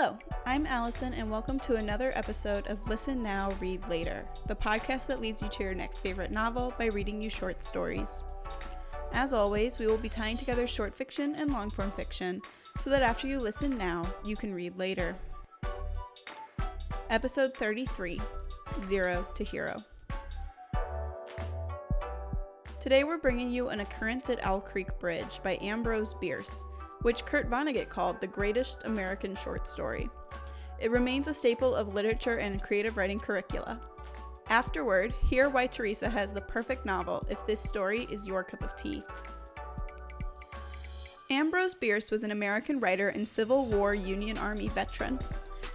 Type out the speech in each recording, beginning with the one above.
Hello, I'm Allison, and welcome to another episode of Listen Now, Read Later, the podcast that leads you to your next favorite novel by reading you short stories. As always, we will be tying together short fiction and long-form fiction so that after you listen now, you can read later. Episode 33, Zero to Hero. Today we're bringing you An Occurrence at Owl Creek Bridge by Ambrose Bierce, which Kurt Vonnegut called the greatest American short story. It remains a staple of literature and creative writing curricula. Afterward, hear why Teresa has the perfect novel if this story is your cup of tea. Ambrose Bierce was an American writer and Civil War Union Army veteran.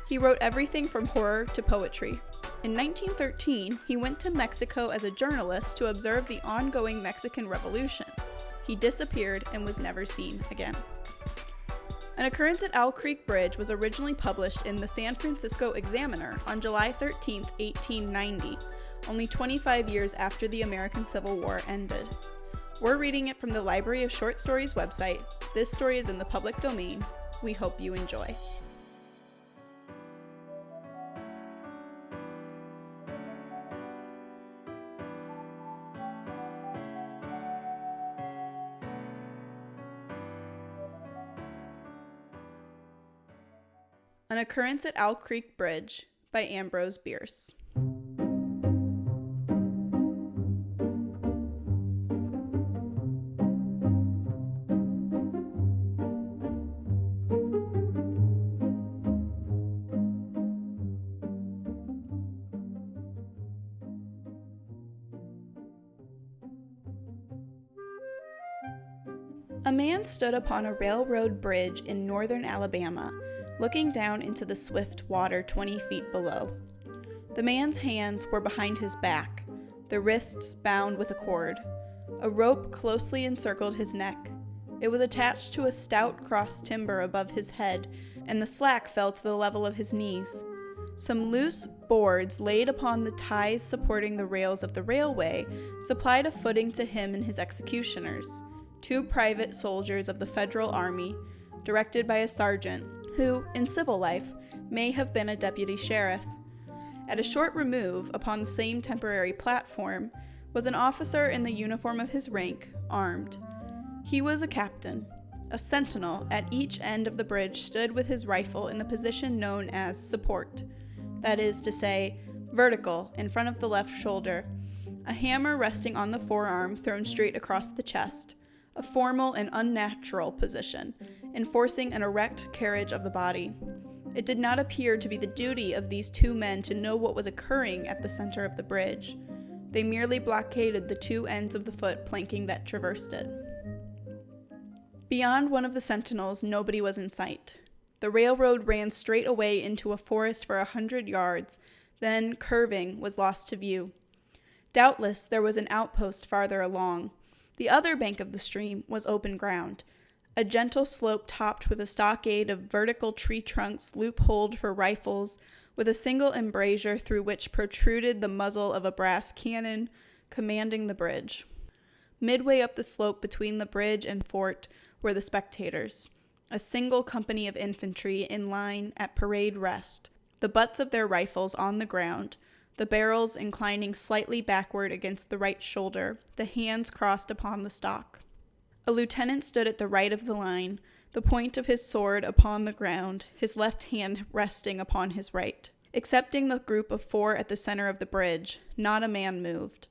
He wrote everything from horror to poetry. In 1913, he went to Mexico as a journalist to observe the ongoing Mexican Revolution. He disappeared and was never seen again. An Occurrence at Owl Creek Bridge was originally published in the San Francisco Examiner on July 13, 1890, only 25 years after the American Civil War ended. We're reading it from the Library of Short Stories website. This story is in the public domain. We hope you enjoy. An Occurrence at Owl Creek Bridge by Ambrose Bierce. A man stood upon a railroad bridge in northern Alabama, looking down into the swift water 20 feet below. The man's hands were behind his back, the wrists bound with a cord. A rope closely encircled his neck. It was attached to a stout cross timber above his head, and the slack fell to the level of his knees. Some loose boards laid upon the ties supporting the rails of the railway supplied a footing to him and his executioners, 2 private soldiers of the Federal Army, directed by a sergeant, who, in civil life, may have been a deputy sheriff. At a short remove, upon the same temporary platform, was an officer in the uniform of his rank, armed. He was a captain. A sentinel at each end of the bridge stood with his rifle in the position known as support, that is to say, vertical in front of the left shoulder, a hammer resting on the forearm thrown straight across the chest, a formal and unnatural position, enforcing an erect carriage of the body. It did not appear to be the duty of these 2 men to know what was occurring at the center of the bridge. They merely blockaded the 2 ends of the foot planking that traversed it. Beyond one of the sentinels, nobody was in sight. The railroad ran straight away into a forest for 100 yards, then, curving, was lost to view. Doubtless there was an outpost farther along. The other bank of the stream was open ground, a gentle slope topped with a stockade of vertical tree trunks loopholed for rifles, with a single embrasure through which protruded the muzzle of a brass cannon, commanding the bridge. Midway up the slope between the bridge and fort were the spectators, a single company of infantry in line at parade rest, the butts of their rifles on the ground, the barrels inclining slightly backward against the right shoulder, the hands crossed upon the stock. A lieutenant stood at the right of the line, the point of his sword upon the ground, his left hand resting upon his right. Excepting the group of 4 at the center of the bridge, not a man moved.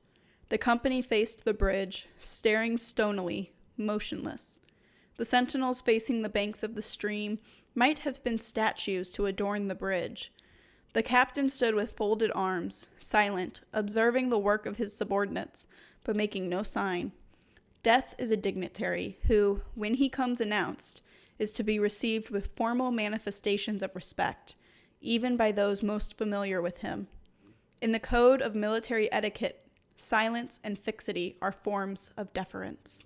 The company faced the bridge, staring stonily, motionless. The sentinels facing the banks of the stream might have been statues to adorn the bridge. The captain stood with folded arms, silent, observing the work of his subordinates, but making no sign. Death is a dignitary who, when he comes announced, is to be received with formal manifestations of respect, even by those most familiar with him. In the code of military etiquette, silence and fixity are forms of deference.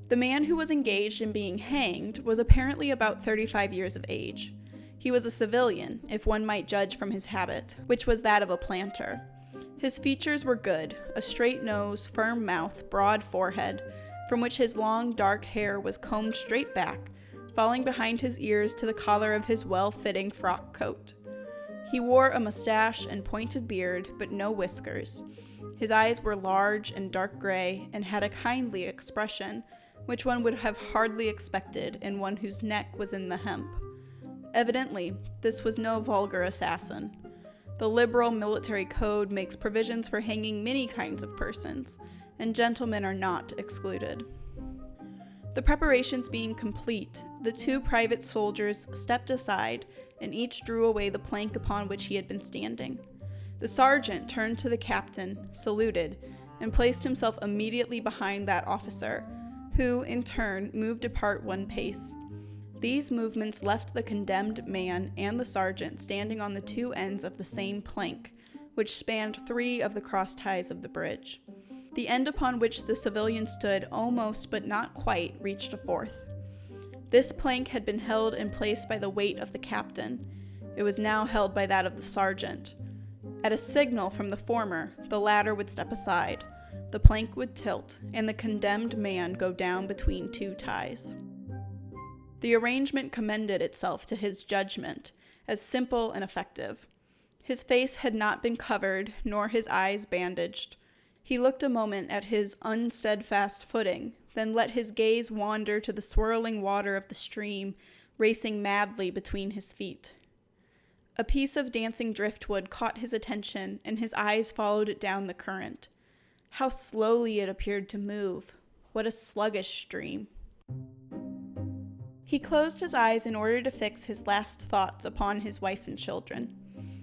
The man who was engaged in being hanged was apparently about 35 years of age. He was a civilian, if one might judge from his habit, which was that of a planter. His features were good, a straight nose, firm mouth, broad forehead, from which his long dark hair was combed straight back, falling behind his ears to the collar of his well-fitting frock coat. He wore a mustache and pointed beard, but no whiskers. His eyes were large and dark gray and had a kindly expression, which one would have hardly expected in one whose neck was in the hemp. Evidently, this was no vulgar assassin. The liberal military code makes provisions for hanging many kinds of persons, and gentlemen are not excluded. The preparations being complete, the two private soldiers stepped aside, and each drew away the plank upon which he had been standing. The sergeant turned to the captain, saluted, and placed himself immediately behind that officer, who, in turn, moved apart one pace. These movements left the condemned man and the sergeant standing on the two ends of the same plank, which spanned 3 of the cross ties of the bridge. The end upon which the civilian stood almost but not quite reached a 4th. This plank had been held in place by the weight of the captain. It was now held by that of the sergeant. At a signal from the former, the latter would step aside, the plank would tilt, and the condemned man go down between 2 ties. The arrangement commended itself to his judgment as simple and effective. His face had not been covered, nor his eyes bandaged. He looked a moment at his unsteadfast footing, then let his gaze wander to the swirling water of the stream, racing madly between his feet. A piece of dancing driftwood caught his attention, and his eyes followed it down the current. How slowly it appeared to move. What a sluggish stream. He closed his eyes in order to fix his last thoughts upon his wife and children.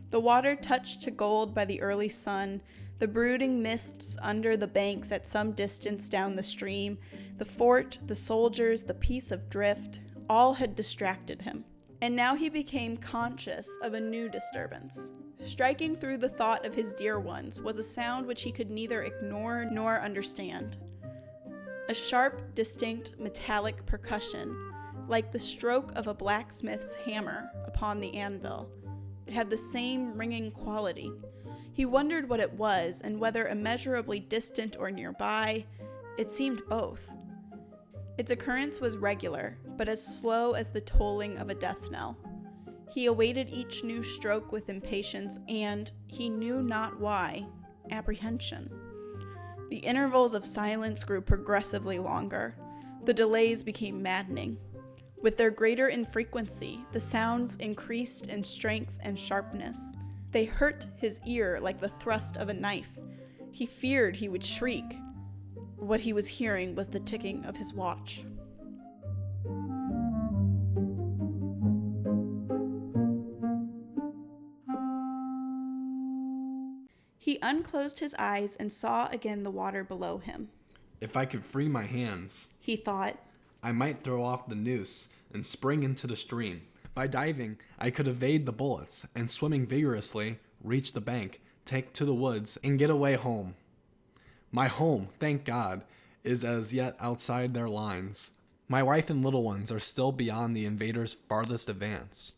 The water touched to gold by the early sun, the brooding mists under the banks at some distance down the stream, the fort, the soldiers, the piece of drift, all had distracted him. And now he became conscious of a new disturbance. Striking through the thought of his dear ones was a sound which he could neither ignore nor understand. A sharp, distinct, metallic percussion, like the stroke of a blacksmith's hammer upon the anvil. It had the same ringing quality. He wondered what it was, and whether immeasurably distant or nearby. It seemed both. Its occurrence was regular, but as slow as the tolling of a death knell. He awaited each new stroke with impatience and, he knew not why, apprehension. The intervals of silence grew progressively longer. The delays became maddening. With their greater infrequency, the sounds increased in strength and sharpness. They hurt his ear like the thrust of a knife. He feared he would shriek. What he was hearing was the ticking of his watch. He unclosed his eyes and saw again the water below him. If I could free my hands, he thought, I might throw off the noose and spring into the stream. By diving, I could evade the bullets, and swimming vigorously, reach the bank, take to the woods, and get away home. My home, thank God, is as yet outside their lines. My wife and little ones are still beyond the invaders' farthest advance.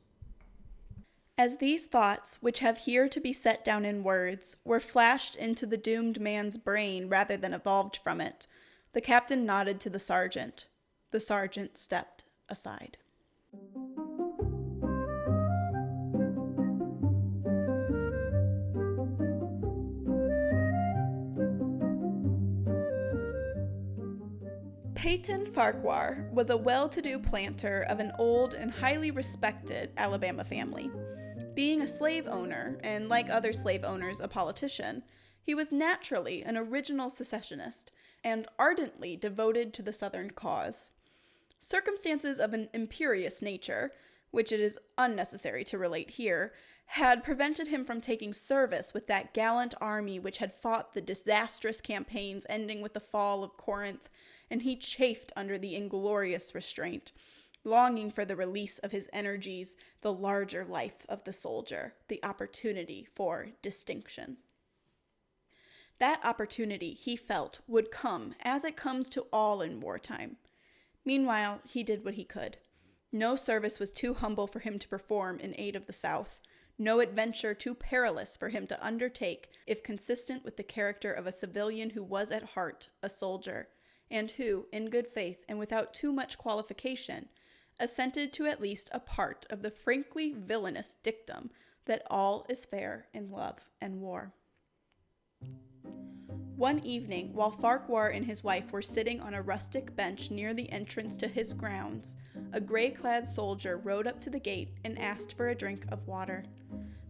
As these thoughts, which have here to be set down in words, were flashed into the doomed man's brain rather than evolved from it, the captain nodded to the sergeant. The sergeant stepped aside. Peyton Farquhar was a well-to-do planter of an old and highly respected Alabama family. Being a slave owner, and like other slave owners, a politician, he was naturally an original secessionist and ardently devoted to the Southern cause. Circumstances of an imperious nature, which it is unnecessary to relate here, had prevented him from taking service with that gallant army which had fought the disastrous campaigns ending with the fall of Corinth, and he chafed under the inglorious restraint, longing for the release of his energies, the larger life of the soldier, the opportunity for distinction. That opportunity, he felt, would come, as it comes to all in wartime. Meanwhile, he did what he could. No service was too humble for him to perform in aid of the South, no adventure too perilous for him to undertake if consistent with the character of a civilian who was at heart a soldier, and who, in good faith and without too much qualification, assented to at least a part of the frankly villainous dictum that all is fair in love and war. One evening, while Farquhar and his wife were sitting on a rustic bench near the entrance to his grounds, a gray-clad soldier rode up to the gate and asked for a drink of water.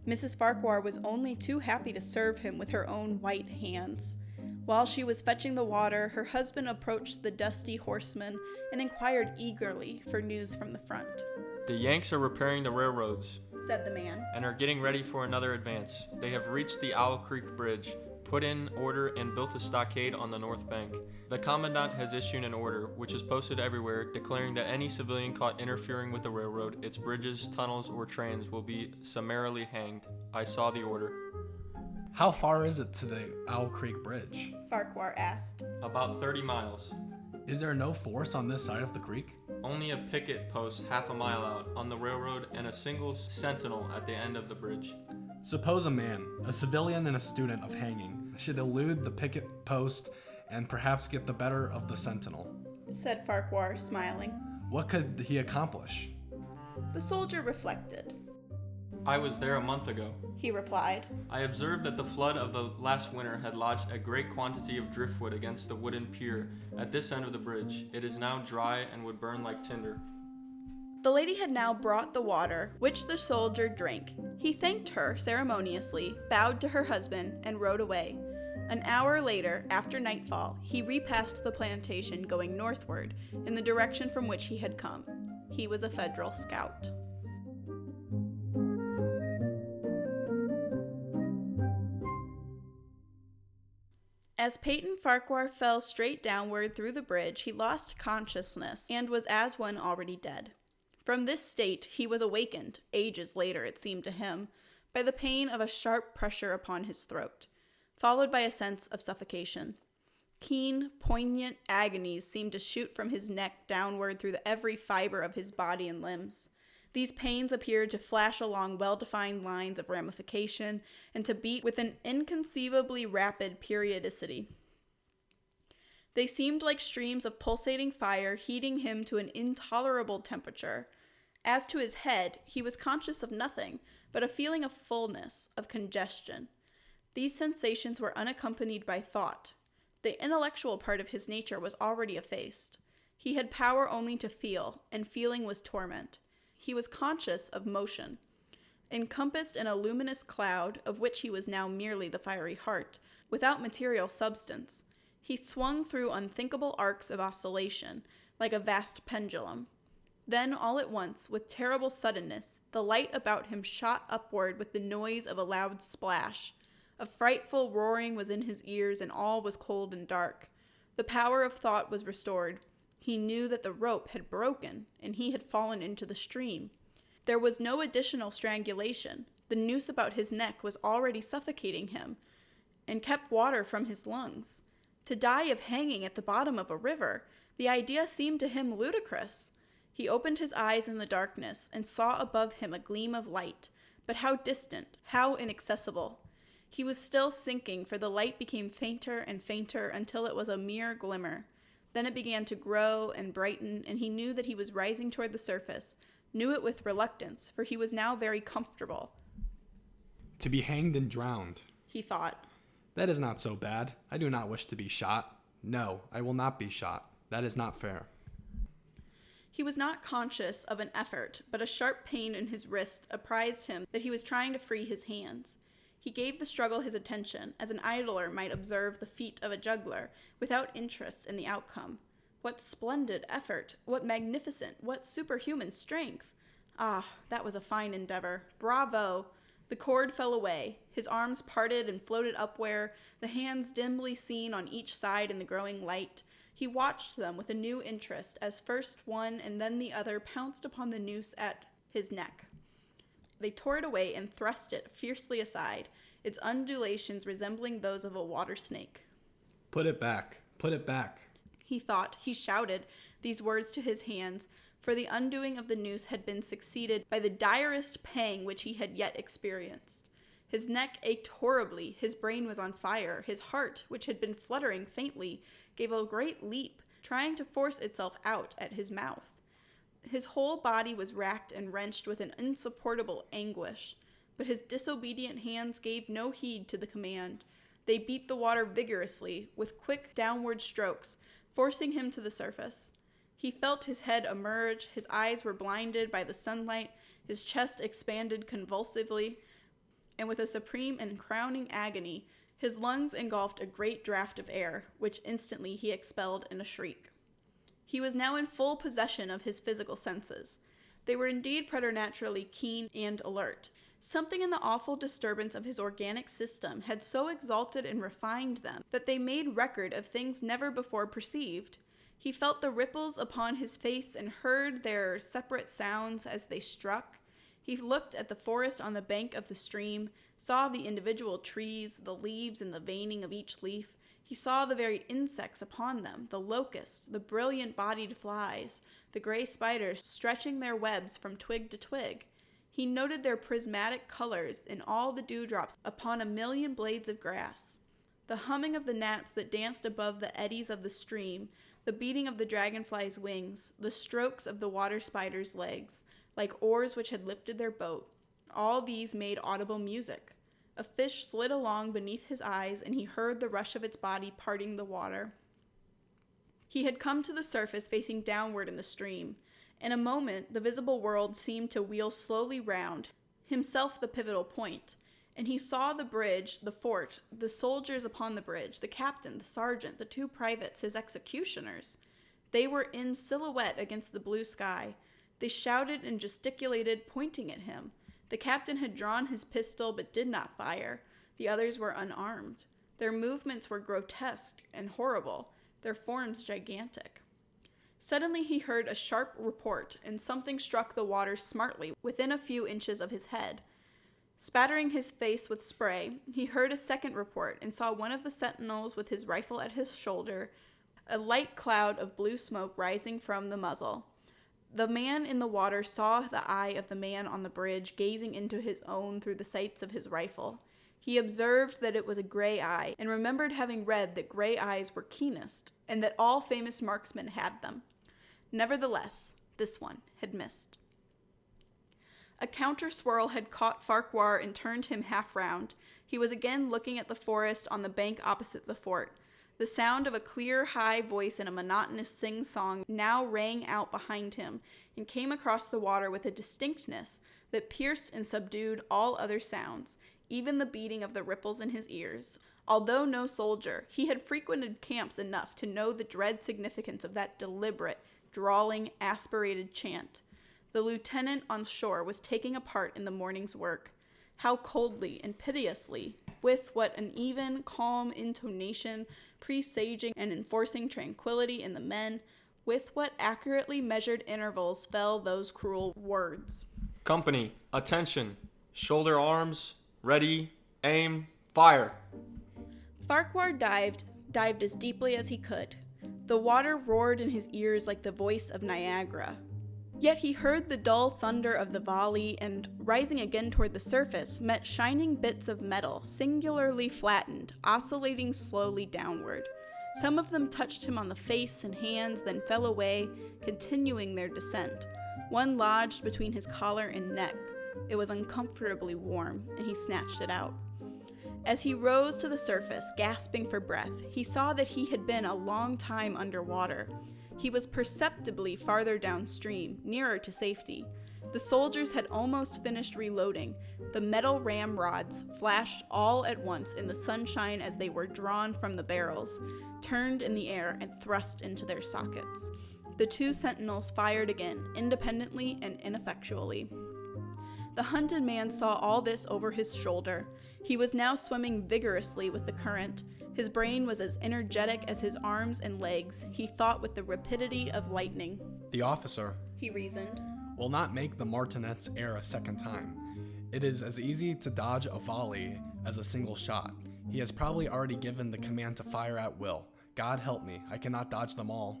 Mrs. Farquhar was only too happy to serve him with her own white hands. While she was fetching the water, her husband approached the dusty horseman and inquired eagerly for news from the front. "The Yanks are repairing the railroads," said the man, "and are getting ready for another advance. They have reached the Owl Creek Bridge, put in order and built a stockade on the north bank. The commandant has issued an order, which is posted everywhere, declaring that any civilian caught interfering with the railroad, its bridges, tunnels, or trains will be summarily hanged. I saw the order." How far is it to the Owl Creek Bridge? Farquhar asked. "About 30 miles. Is there no force on this side of the creek? Only a picket post half a mile out on the railroad and a single sentinel at the end of the bridge." Suppose a man, a civilian and a student of hanging, should elude the picket post and perhaps get the better of the sentinel. Said Farquhar, smiling. What could he accomplish? The soldier reflected. "I was there a month ago," he replied. "I observed that the flood of the last winter had lodged a great quantity of driftwood against the wooden pier at this end of the bridge. It is now dry and would burn like tinder." The lady had now brought the water, which the soldier drank. He thanked her ceremoniously, bowed to her husband, and rode away. An hour later, after nightfall, he repassed the plantation going northward, in the direction from which he had come. He was a Federal scout. As Peyton Farquhar fell straight downward through the bridge, he lost consciousness and was as one already dead. From this state he was awakened, ages later it seemed to him, by the pain of a sharp pressure upon his throat, followed by a sense of suffocation. Keen, poignant agonies seemed to shoot from his neck downward through every fiber of his body and limbs. These pains appeared to flash along well-defined lines of ramification and to beat with an inconceivably rapid periodicity. They seemed like streams of pulsating fire heating him to an intolerable temperature. As to his head, he was conscious of nothing but a feeling of fullness, of congestion. These sensations were unaccompanied by thought. The intellectual part of his nature was already effaced. He had power only to feel, and feeling was torment. He was conscious of motion. Encompassed in a luminous cloud, of which he was now merely the fiery heart, without material substance, he swung through unthinkable arcs of oscillation, like a vast pendulum. Then, all at once, with terrible suddenness, the light about him shot upward with the noise of a loud splash. A frightful roaring was in his ears, and all was cold and dark. The power of thought was restored. He knew that the rope had broken, and he had fallen into the stream. There was no additional strangulation. The noose about his neck was already suffocating him, and kept water from his lungs. To die of hanging at the bottom of a river, the idea seemed to him ludicrous. He opened his eyes in the darkness, and saw above him a gleam of light, but how distant, how inaccessible. He was still sinking, for the light became fainter and fainter until it was a mere glimmer. Then it began to grow and brighten, and he knew that he was rising toward the surface, knew it with reluctance, for he was now very comfortable. To be hanged and drowned, he thought. That is not so bad. I do not wish to be shot. No, I will not be shot. That is not fair. He was not conscious of an effort, but a sharp pain in his wrist apprised him that he was trying to free his hands. He gave the struggle his attention, as an idler might observe the feat of a juggler, without interest in the outcome. What splendid effort! What magnificent, what superhuman strength! Ah, that was a fine endeavor. Bravo! The cord fell away. His arms parted and floated upward, the hands dimly seen on each side in the growing light. He watched them with a new interest as first one and then the other pounced upon the noose at his neck. They tore it away and thrust it fiercely aside, its undulations resembling those of a water snake. Put it back, he thought. He shouted these words to his hands, for the undoing of the noose had been succeeded by the direst pang which he had yet experienced. His neck ached horribly, his brain was on fire, his heart, which had been fluttering faintly, gave a great leap, trying to force itself out at his mouth. His whole body was racked and wrenched with an insupportable anguish, but his disobedient hands gave no heed to the command. They beat the water vigorously, with quick downward strokes, forcing him to the surface. He felt his head emerge, his eyes were blinded by the sunlight, his chest expanded convulsively, and with a supreme and crowning agony, his lungs engulfed a great draught of air, which instantly he expelled in a shriek. He was now in full possession of his physical senses. They were indeed preternaturally keen and alert. Something in the awful disturbance of his organic system had so exalted and refined them that they made record of things never before perceived. He felt the ripples upon his face and heard their separate sounds as they struck. He looked at the forest on the bank of the stream, saw the individual trees, the leaves and the veining of each leaf. He saw the very insects upon them, the locusts, the brilliant-bodied flies, the gray spiders stretching their webs from twig to twig. He noted their prismatic colors in all the dewdrops upon a million blades of grass. The humming of the gnats that danced above the eddies of the stream, the beating of the dragonfly's wings, the strokes of the water spider's legs, like oars which had lifted their boat, all these made audible music. A fish slid along beneath his eyes, and he heard the rush of its body parting the water. He had come to the surface facing downward in the stream. In a moment, the visible world seemed to wheel slowly round, himself the pivotal point, and he saw the bridge, the fort, the soldiers upon the bridge, the captain, the sergeant, the two privates, his executioners. They were in silhouette against the blue sky. They shouted and gesticulated, pointing at him. The captain had drawn his pistol but did not fire. The others were unarmed. Their movements were grotesque and horrible, their forms gigantic. Suddenly he heard a sharp report, and something struck the water smartly within a few inches of his head. Spattering his face with spray, he heard a second report and saw one of the sentinels with his rifle at his shoulder, a light cloud of blue smoke rising from the muzzle. The man in the water saw the eye of the man on the bridge gazing into his own through the sights of his rifle. He observed that it was a gray eye, and remembered having read that gray eyes were keenest, and that all famous marksmen had them. Nevertheless, this one had missed. A counter-swirl had caught Farquhar and turned him half round. He was again looking at the forest on the bank opposite the fort. The sound of a clear, high voice in a monotonous sing-song now rang out behind him and came across the water with a distinctness that pierced and subdued all other sounds, even the beating of the ripples in his ears. Although no soldier, he had frequented camps enough to know the dread significance of that deliberate, drawling, aspirated chant. The lieutenant on shore was taking a part in the morning's work. How coldly and piteously, with what an even, calm intonation, presaging and enforcing tranquility in the men, with what accurately measured intervals fell those cruel words. Company, attention, shoulder arms, ready, aim, fire. Farquhar dived as deeply as he could. The water roared in his ears like the voice of Niagara. Yet he heard the dull thunder of the volley and, rising again toward the surface, met shining bits of metal, singularly flattened, oscillating slowly downward. Some of them touched him on the face and hands, then fell away, continuing their descent. One lodged between his collar and neck. It was uncomfortably warm, and he snatched it out. As he rose to the surface, gasping for breath, he saw that he had been a long time underwater. He was perceptibly farther downstream, nearer to safety. The soldiers had almost finished reloading. The metal ramrods flashed all at once in the sunshine as they were drawn from the barrels, turned in the air, and thrust into their sockets. The two sentinels fired again, independently and ineffectually. The hunted man saw all this over his shoulder. He was now swimming vigorously with the current. His brain was as energetic as his arms and legs. He thought with the rapidity of lightning. The officer, He reasoned, will not make the martinets err a second time. It is as easy to dodge a volley as a single shot. He has probably already given the command to fire at will. God help me, I cannot dodge them all.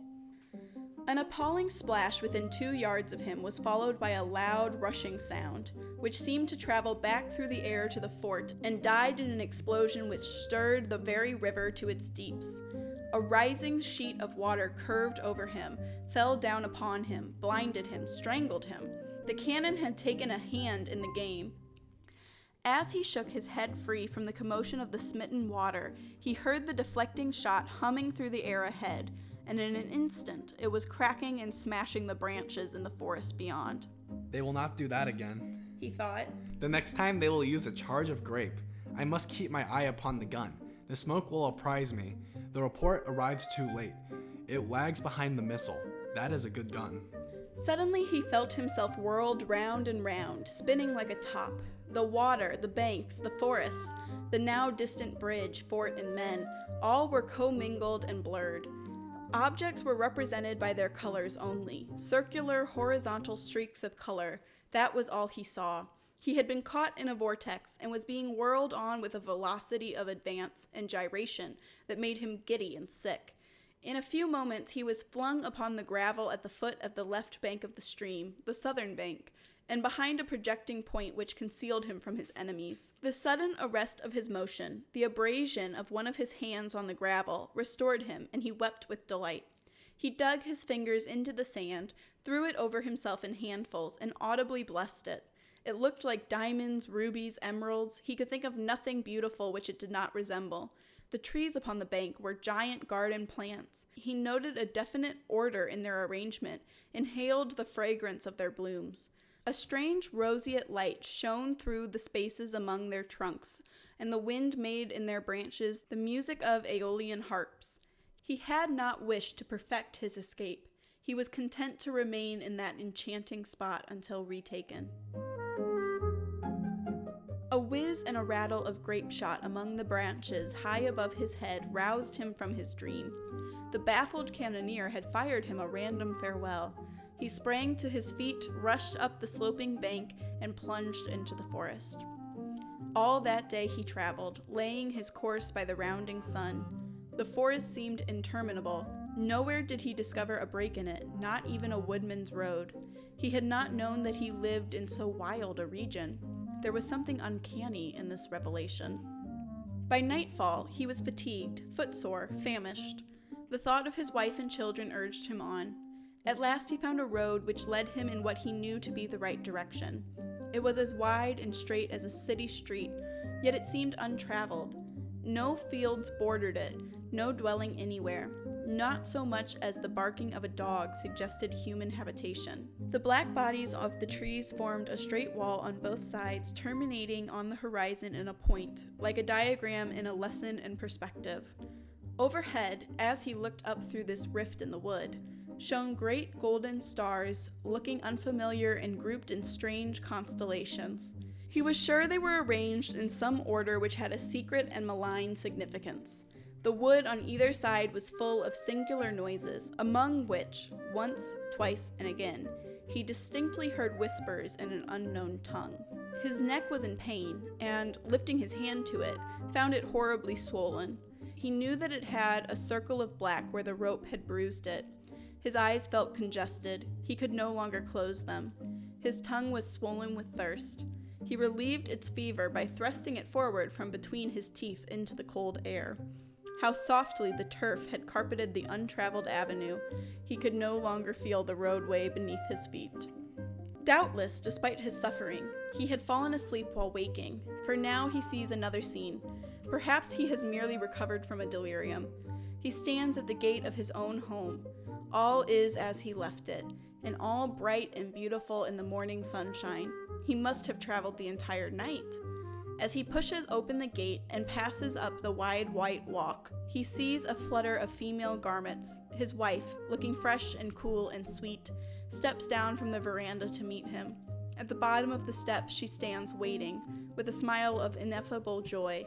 An appalling splash within 2 yards of him was followed by a loud, rushing sound, which seemed to travel back through the air to the fort and died in an explosion which stirred the very river to its deeps. A rising sheet of water curved over him, fell down upon him, blinded him, strangled him. The cannon had taken a hand in the game. As he shook his head free from the commotion of the smitten water, he heard the deflecting shot humming through the air ahead, and in an instant it was cracking and smashing the branches in the forest beyond. They will not do that again, he thought. The next time they will use a charge of grape. I must keep my eye upon the gun. The smoke will apprise me. The report arrives too late. It lags behind the missile. That is a good gun. Suddenly he felt himself whirled round and round, spinning like a top. The water, the banks, the forest, the now distant bridge, fort, and men, all were commingled and blurred. Objects were represented by their colors only, circular, horizontal streaks of color. That was all he saw. He had been caught in a vortex and was being whirled on with a velocity of advance and gyration that made him giddy and sick. In a few moments he was flung upon the gravel at the foot of the left bank of the stream, the southern bank, and behind a projecting point which concealed him from his enemies. The sudden arrest of his motion, the abrasion of one of his hands on the gravel, restored him, and he wept with delight. He dug his fingers into the sand, threw it over himself in handfuls, and audibly blessed it. It looked like diamonds, rubies, emeralds. He could think of nothing beautiful which it did not resemble. The trees upon the bank were giant garden plants. He noted a definite order in their arrangement, inhaled the fragrance of their blooms. A strange roseate light shone through the spaces among their trunks, and the wind made in their branches the music of Aeolian harps. He had not wished to perfect his escape. He was content to remain in that enchanting spot until retaken. A whiz and a rattle of grape shot among the branches high above his head roused him from his dream. The baffled cannoneer had fired him a random farewell. He sprang to his feet, rushed up the sloping bank, and plunged into the forest. All that day he traveled, laying his course by the rounding sun. The forest seemed interminable. Nowhere did he discover a break in it, not even a woodman's road. He had not known that he lived in so wild a region. There was something uncanny in this revelation. By nightfall, he was fatigued, footsore, famished. The thought of his wife and children urged him on. At last he found a road which led him in what he knew to be the right direction. It was as wide and straight as a city street, yet it seemed untraveled. No fields bordered it, no dwelling anywhere. Not so much as the barking of a dog suggested human habitation. The black bodies of the trees formed a straight wall on both sides, terminating on the horizon in a point, like a diagram in a lesson in perspective. Overhead, as he looked up through this rift in the wood, shone great golden stars, looking unfamiliar and grouped in strange constellations. He was sure they were arranged in some order which had a secret and malign significance. The wood on either side was full of singular noises, among which, once, twice, and again, he distinctly heard whispers in an unknown tongue. His neck was in pain, and, lifting his hand to it, found it horribly swollen. He knew that it had a circle of black where the rope had bruised it. His eyes felt congested. He could no longer close them. His tongue was swollen with thirst. He relieved its fever by thrusting it forward from between his teeth into the cold air. How softly the turf had carpeted the untraveled avenue. He could no longer feel the roadway beneath his feet. Doubtless, despite his suffering, he had fallen asleep while waking, for now he sees another scene. Perhaps he has merely recovered from a delirium. He stands at the gate of his own home. All is as he left it, and all bright and beautiful in the morning sunshine. He must have traveled the entire night. As he pushes open the gate and passes up the wide white walk, he sees a flutter of female garments. His wife, looking fresh and cool and sweet, steps down from the veranda to meet him. At the bottom of the steps she stands waiting, with a smile of ineffable joy,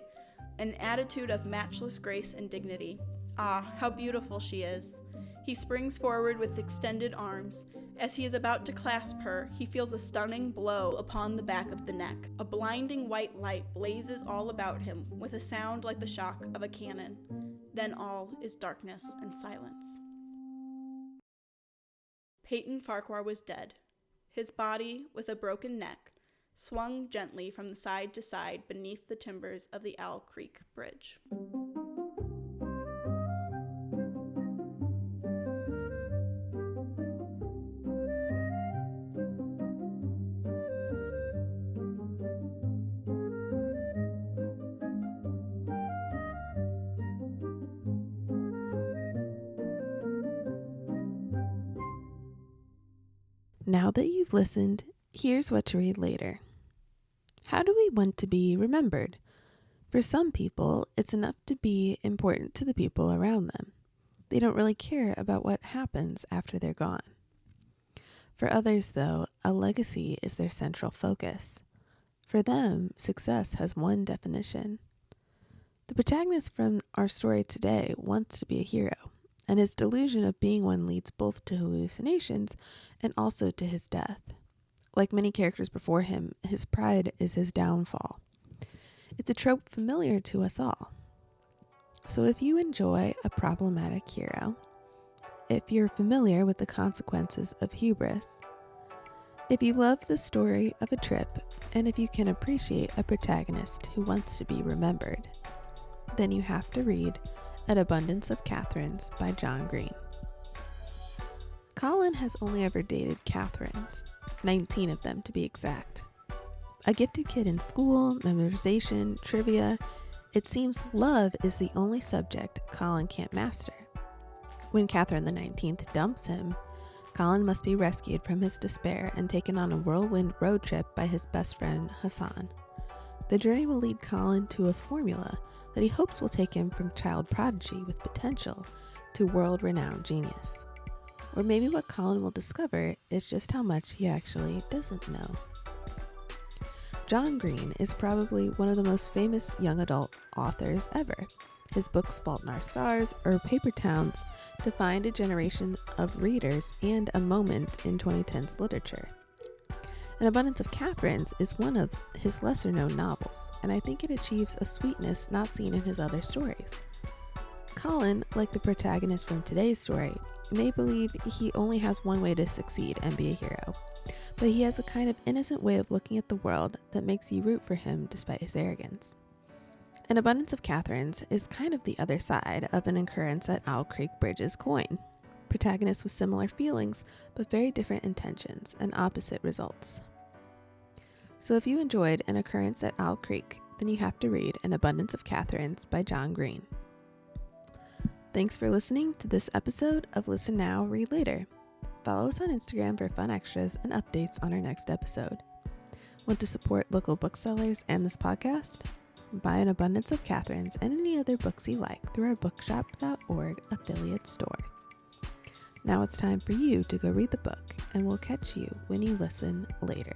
an attitude of matchless grace and dignity. Ah, how beautiful she is! He springs forward with extended arms. As he is about to clasp her, he feels a stunning blow upon the back of the neck. A blinding white light blazes all about him with a sound like the shock of a cannon. Then all is darkness and silence. Peyton Farquhar was dead. His body, with a broken neck, swung gently from side to side beneath the timbers of the Owl Creek Bridge. Now that you've listened, here's what to read later. How do we want to be remembered? For some people, it's enough to be important to the people around them. They don't really care about what happens after they're gone. For others, though, a legacy is their central focus. For them, success has one definition. The protagonist from our story today wants to be a hero, and his delusion of being one leads both to hallucinations and also to his death. Like many characters before him, his pride is his downfall. It's a trope familiar to us all. So if you enjoy a problematic hero, if you're familiar with the consequences of hubris, if you love the story of a trip, and if you can appreciate a protagonist who wants to be remembered, then you have to read An Abundance of Katherines by John Green. Colin has only ever dated Katherines, 19 of them to be exact. A gifted kid in school, memorization, trivia, it seems love is the only subject Colin can't master. When Catherine the 19th dumps him, Colin must be rescued from his despair and taken on a whirlwind road trip by his best friend Hassan. The journey will lead Colin to a formula that he hopes will take him from child prodigy with potential to world-renowned genius. Or maybe what Colin will discover is just how much he actually doesn't know. John Green is probably one of the most famous young adult authors ever. His books Fault in Our Stars or Paper Towns defined a generation of readers and a moment in 2010s literature. An Abundance of Katherines is one of his lesser-known novels, and I think it achieves a sweetness not seen in his other stories. Colin, like the protagonist from today's story, may believe he only has one way to succeed and be a hero, but he has a kind of innocent way of looking at the world that makes you root for him despite his arrogance. An Abundance of Katherines is kind of the other side of an Occurrence at Owl Creek Bridge's coin. Protagonists with similar feelings, but very different intentions and opposite results. So if you enjoyed An Occurrence at Owl Creek, then you have to read An Abundance of Katherines by John Green. Thanks for listening to this episode of Listen Now, Read Later. Follow us on Instagram for fun extras and updates on our next episode. Want to support local booksellers and this podcast? Buy An Abundance of Katherines and any other books you like through our bookshop.org affiliate store. Now it's time for you to go read the book, and we'll catch you when you listen later.